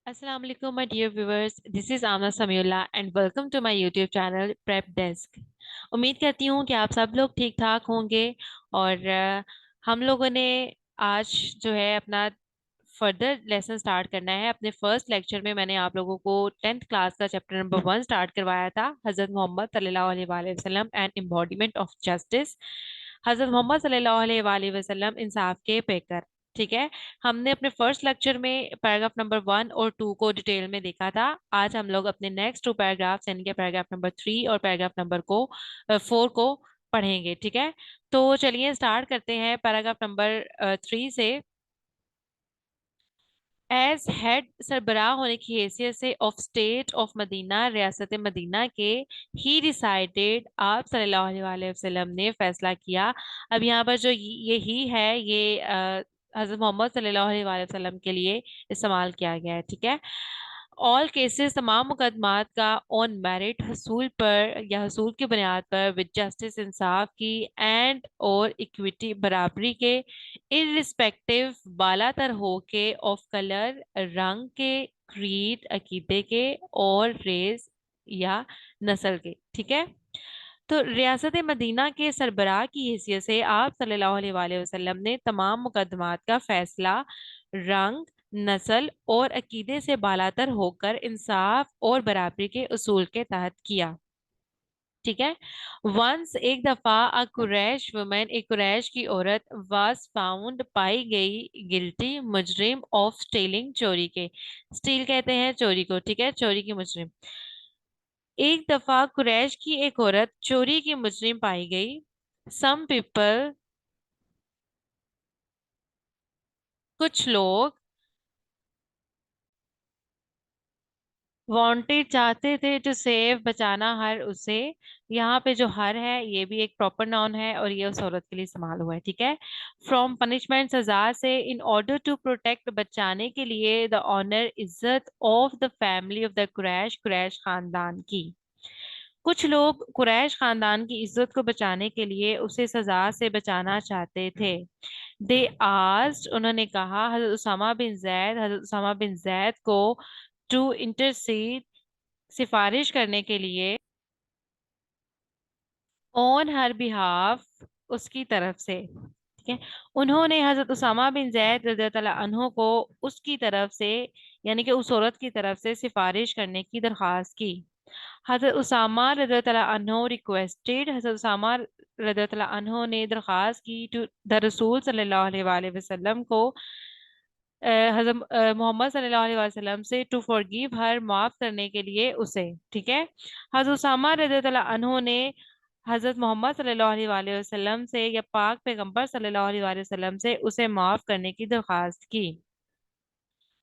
Assalamu alaikum, my dear viewers. This is Amna Samiullah and welcome to my YouTube channel Prep Desk. उम्मीद करती हूँ कि आप सब लोग ठीक ठाक होंगे और हम लोगों ने आज जो है अपना फर्दर लेसन स्टार्ट करना है। अपने फर्स्ट लेक्चर में मैंने आप लोगों को 10th क्लास का चैप्टर नंबर 1 स्टार्ट करवाया था, हजरत मोहम्मद सल्लल्लाहु अलैहि वसल्लम एंड एम्बॉडीमेंट ऑफ जस्टिस। हजरत मोहम्मद सल्लल्लाहु अलैहि वसल्लम इंसाफ के पेकर। ठीक है। हमने अपने फर्स्ट लेक्चर में पैराग्राफ नंबर 1 और 2 को डिटेल में देखा था। आज हम लोग अपने नेक्स्ट 2 पैराग्राफ्स यानी कि पैराग्राफ नंबर 3 और पैराग्राफ नंबर 4 को पढ़ेंगे। ठीक है। तो चलिए स्टार्ट करते हैं पैराग्राफ नंबर 3 से। एज हेड सरबराह होने की हैसियत से ऑफ स्टेट ऑफ मदीना, रियासत मदीना के, ही डिसाइडेड, आप सल्लल्लाहु अलैहि वसल्लम ने फैसला किया। अब यहाँ पर जो ये ही है ये हजरत मोहम्मद सल्लल्लाहु अलैहि वसल्लम के लिए इस्तेमाल किया गया है। ठीक है। ऑल केसेस, तमाम मुकदमात का, ऑन मेरिट, हसूल पर या हसूल की बुनियाद पर, विद जस्टिस, इंसाफ की, एंड और इक्विटी, बराबरी के, इररिस्पेक्टिव, बालातर हो के, ऑफ कलर, रंग के, क्रीड, अकीदे के, और रेस या नस्ल के। ठीक है। तो रियासत मदीना के सरबराह की हैसियत से आप सल्लल्लाहु अलैहि वसल्लम ने तमाम मुकदमात का फैसला रंग, नस्ल और अकीदे से बालातर होकर इंसाफ और बराबरी के उसूल के तहत किया। ठीक है। वंस एक दफा अ कुरैश वुमन, एक कुरैश की औरत, वाज फाउंड, पाई गई, गिल्टी, मुजरिम, ऑफ स्टीलिंग, चोरी के। स्टील कहते हैं चोरी को। ठीक है। चोरी की मुजरिम। एक दफा कुरैश की एक औरत चोरी की मुजरिम पाई गई। सम पीपल, कुछ लोग, वांटेड, चाहते थे, टू सेव, बचाना, हर उसे। यहाँ पे जो हर है ये भी एक प्रॉपर नाउन है और ये उस औरत के लिए इस्तेमाल हुआ है। ठीक है। फ्रॉम पनिशमेंट, सजा से, इन ऑर्डर टू प्रोटेक्ट, बचाने के लिए, द ऑनर, इज्जत, of the family of the Quraysh, Quraysh खानदान की। कुछ लोग कुरैश खानदान की इज्जत को बचाने के लिए उसे सजा से बचाना चाहते थे। दे आस्क्ड, उन्होंने कहा, हजरत उसामा बिन जैद को, टू इंटरसीड, सिफारिश करने के लिए, ऑन हर बिहाफ, उसकी तरफ से। ठीक है। उन्होंने हजरत उसामा बिन जैद रज़ियल्लाहु अन्हु को उसकी तरफ से यानी कि उस औरत की तरफ से सिफारिश करने की दरख्वास्त की। हजरत उसामा रज़ियल्लाहु अन्हु रिक्वेस्टेड, हजरत उसामा रज़ियल्लाहु अन्हु ने दरख्वास्त की, टू द रसूल सल्लल्लाहु अलैहि वसल्लम को, हजरत मोहम्मद सल्लल्लाहु अलैहि वसल्लम से, टू फॉरगिव हर, माफ करने के लिए उसे। ठीक है। हजरत उसामा रज़ियल्लाहु अन्हु ने हजरत मोहम्मद सल्लल्लाहु अलैहि वसल्लम से या पाक पैगंबर सल्लल्लाहु अलैहि वसल्लम से उसे माफ करने की दरख्वास्त की।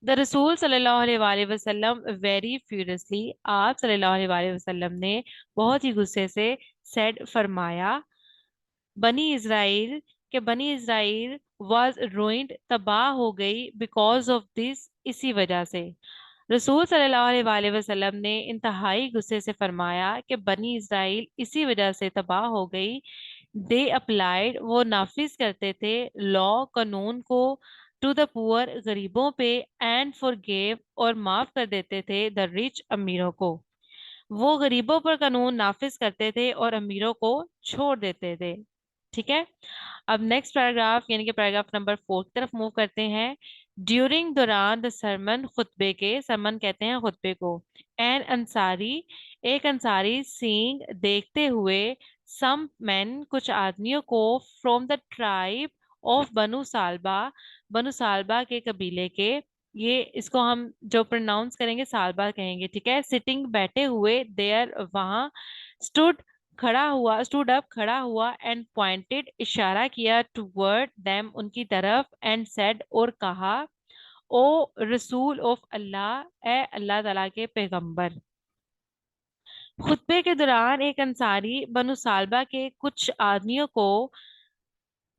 द रसूल सल्लल्लाहु अलैहि वसल्लम वेरी फ्यूरियसली, आप सल्लल्लाहु अलैहि वसल्लम ने बहुत ही गुस्से से, सेड, फरमाया, बनी इज़राइल, के बनी इज़राइल वाज रूइंड, तबाह हो गई, बिकॉज ऑफ दिस, इसी वजह से। रसूल सल्लल्लाहु अलैहि वसल्लम ने इंतहाई गुस्से से फरमाया कि बनी इज़राइल इसी वजह से तबाह हो गई। दे अप्लाइड, वो नाफिज करते थे, लॉ, कानून को, टू द पुअर, गरीबों पे, एंड फॉरगेव, और माफ कर देते थे, द रिच, अमीरों को। वो गरीबों पर कानून नाफिज करते थे और अमीरों को छोड़ देते थे। ठीक है। अब नेक्स्ट पैराग्राफ यानी कि पैराग्राफ नंबर 4 की तरफ मूव करते हैं। ड्यूरिंग, दौरान, द सरमन, खुतबे के, सरमन कहते हैं खुतबे को, एन अंसारी, एक अंसारी, सीइंग, देखते हुए, सम मैन, कुछ आदमियों को, फ्रॉम द ट्राइब ऑफ बनु सालबा, बनु सालबा के कबीले के, ये इसको हम जो प्रोनाउंस करेंगे सालबा कहेंगे। ठीक है। सिटिंग, बैठे हुए, देयर, वहां, स्टूड, खड़ा हुआ, स्टूड अप, खड़ा हुआ, एंड पॉइंटेड, इशारा किया, टूवर्ड देम, उनकी तरफ, एंड सेड, और कहा, ओ रसूल ऑफ अल्लाह, ए अल्लाह ताला के पैगंबर। खुतबे के दौरान एक अंसारी बनु सालबा के कुछ आदमियों को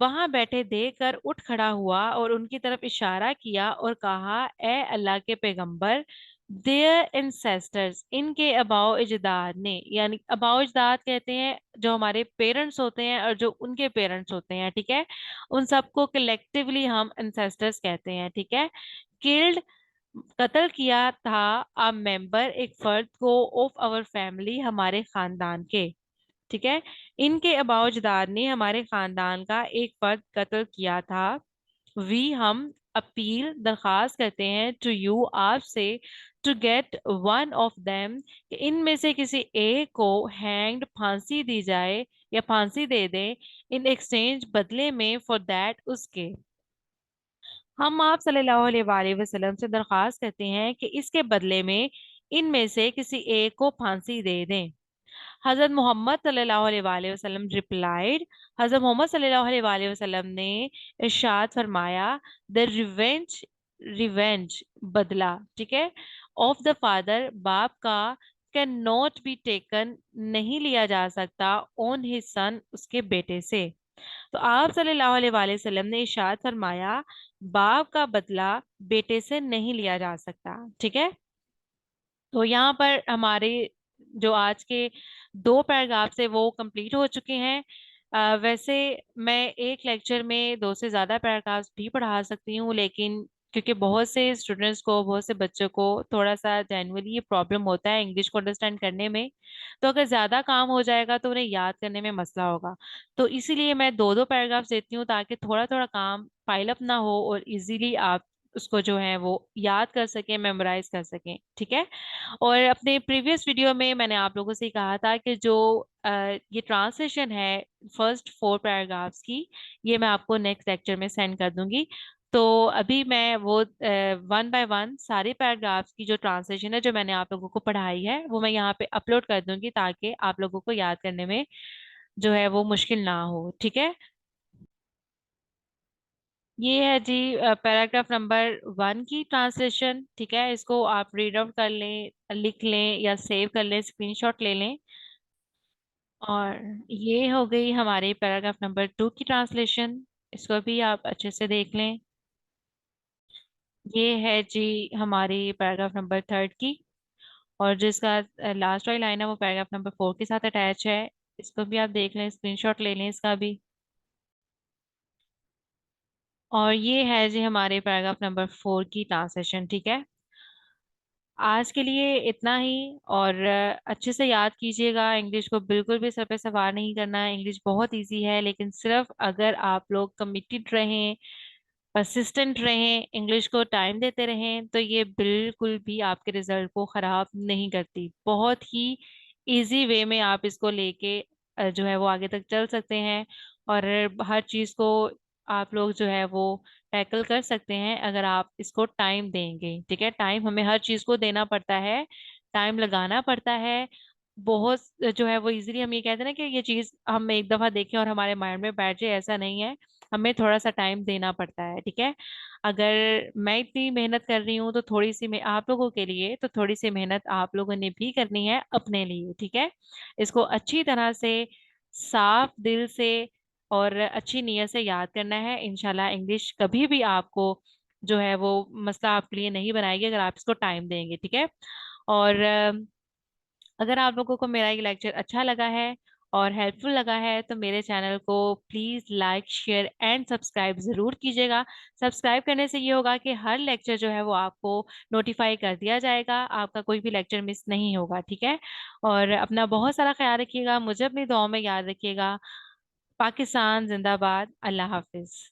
वहां बैठे देखकर उठ खड़ा हुआ और उनकी तरफ इशारा किया और कहा, ए अल्लाह के पैगंबर, देयर इंसेस्टर्स, इनके अबाओ अजदाद ने, यानी अबाओ अजदाद कहते हैं जो हमारे पेरेंट्स होते हैं और जो उनके पेरेंट्स होते हैं। ठीक है। उन सबको कलेक्टिवली हम इंसेस्टर्स कहते हैं। ठीक है। किल्ड, कत्ल किया था अ मेंबर, एक फर्द को, ऑफ आवर फैमिली, हमारे खानदान के। ठीक है, इनके अबाउजदाद ने हमारे खानदान का एक फर्द कत्ल किया था। वी हम अपील दरखास्त करते हैं टू यू, आपसे, to get one of them, कि इनमें से किसी एक को हैंग्ड, फांसी दी जाए या फांसी दे दें, इन एक्सचेंज, बदले में, फॉर दैट, उसके। हम आप सल्लल्लाहु अलैहि वसल्लम से दरखास्त करते हैं कि इसके बदले में इनमें से किसी एक को फांसी दे दें। हजरत मोहम्मद सल्लल्लाहु अलैहि वसल्लम रिप्लाइड, हजरत मोहम्मद सल्लल्लाहु अलैहि वसल्लम ने इरशाद फरमाया, द रिवेंज, रिवेंज, बदला, ठीक है, ऑफ द फादर, बाप का, कैन नॉट बी टेकन, नहीं लिया जा सकता, ऑन हिज सन, उसके बेटे से। तो आप सल्लल्लाहु अलैहि वसल्लम ने इरशाद फरमाया, बाप का बदला बेटे से नहीं लिया जा सकता। ठीक है, तो यहाँ पर हमारे जो आज के दो पैराग्राफ्स है वो कंप्लीट हो चुके हैं। वैसे मैं एक लेक्चर में दो से ज्यादा पैराग्राफ्स भी पढ़ा सकती हूँ, लेकिन क्योंकि बहुत से स्टूडेंट्स को, बहुत से बच्चों को थोड़ा सा जनरली ये प्रॉब्लम होता है इंग्लिश को अंडरस्टैंड करने में, तो अगर ज्यादा काम हो जाएगा तो उन्हें याद करने में मसला होगा। तो इसीलिए मैं दो दो पैराग्राफ्स देती हूँ, ताकि थोड़ा थोड़ा काम पाइल अप ना हो और इजीली आप उसको जो है वो याद कर सकें, मेमोराइज कर सकें। ठीक है, और अपने प्रीवियस वीडियो में मैंने आप लोगों से कहा था कि जो ये ट्रांसलेशन है फर्स्ट फोर पैराग्राफ्स की, ये मैं आपको नेक्स्ट लेक्चर में सेंड कर दूंगी। तो अभी मैं वो वन बाय वन सारे पैराग्राफ्स की जो ट्रांसलेशन है जो मैंने आप लोगों को पढ़ाई है वो मैं यहाँ पे अपलोड कर दूंगी, ताकि आप लोगों को याद करने में जो है वो मुश्किल ना हो। ठीक है, ये है जी पैराग्राफ नंबर वन की ट्रांसलेशन। ठीक है, इसको आप रीड आउट कर लें, लिख लें या सेव कर लें, स्क्रीनशॉट ले लें। और ये हो गई हमारे पैराग्राफ नंबर टू की ट्रांसलेशन, इसको भी आप अच्छे से देख लें। ये है जी हमारी पैराग्राफ नंबर थर्ड की, और जिसका लास्ट वाली लाइन है वो पैराग्राफ नंबर फोर के साथ अटैच है। इसको भी आप देख लें, स्क्रीनशॉट ले लें इसका भी। और ये है जी हमारे पैराग्राफ नंबर फोर की ट्रांसलेशन। ठीक है, आज के लिए इतना ही। और अच्छे से याद कीजिएगा, इंग्लिश को बिल्कुल भी सर पे सवार नहीं करना है। इंग्लिश बहुत इजी है, लेकिन सिर्फ अगर आप लोग कमिटेड रहें, परसिस्टेंट रहें, इंग्लिश को टाइम देते रहें, तो ये बिल्कुल भी आपके रिजल्ट को खराब नहीं करती। बहुत ही इजी वे में आप इसको लेके जो है वो आगे तक चल सकते हैं। और हर चीज को आप लोग जो है वो टैकल कर सकते हैं, अगर आप इसको टाइम देंगे। ठीक है, टाइम हमें हर चीज को देना पड़ता है, टाइम लगाना पड़ता है। बहुत जो है वो इजीली हम ये कहते हैं ना कि ये चीज हम एक दफा देखें और हमारे माइंड में बैठ जाए, ऐसा नहीं है। हमें थोड़ा सा टाइम देना पड़ता है। ठीक है, अगर मैं इतनी मेहनत कर रही हूँ तो थोड़ी सी मैं आप लोगों के लिए, तो थोड़ी सी मेहनत आप लोगों ने भी करनी है अपने लिए। ठीक है, इसको अच्छी तरह से, साफ दिल से और अच्छी नीयत से याद करना है। इंशाल्लाह इंग्लिश कभी भी आपको जो है वो मसला आपके लिए नहीं बनाएगी, अगर आप इसको टाइम देंगे। ठीक है, और अगर आप लोगों को मेरा ये लेक्चर अच्छा लगा है और हेल्पफुल लगा है तो मेरे चैनल को please like, share and subscribe जरूर कीजिएगा। सब्सक्राइब करने से ये होगा कि हर लेक्चर जो है वो आपको नोटिफाई कर दिया जाएगा, आपका कोई भी लेक्चर मिस नहीं होगा। ठीक है, और अपना बहुत सारा ख्याल रखिएगा, मुझे अपनी दुआओं में याद रखिएगा। पाकिस्तान जिंदाबाद, अल्लाह हाफिज।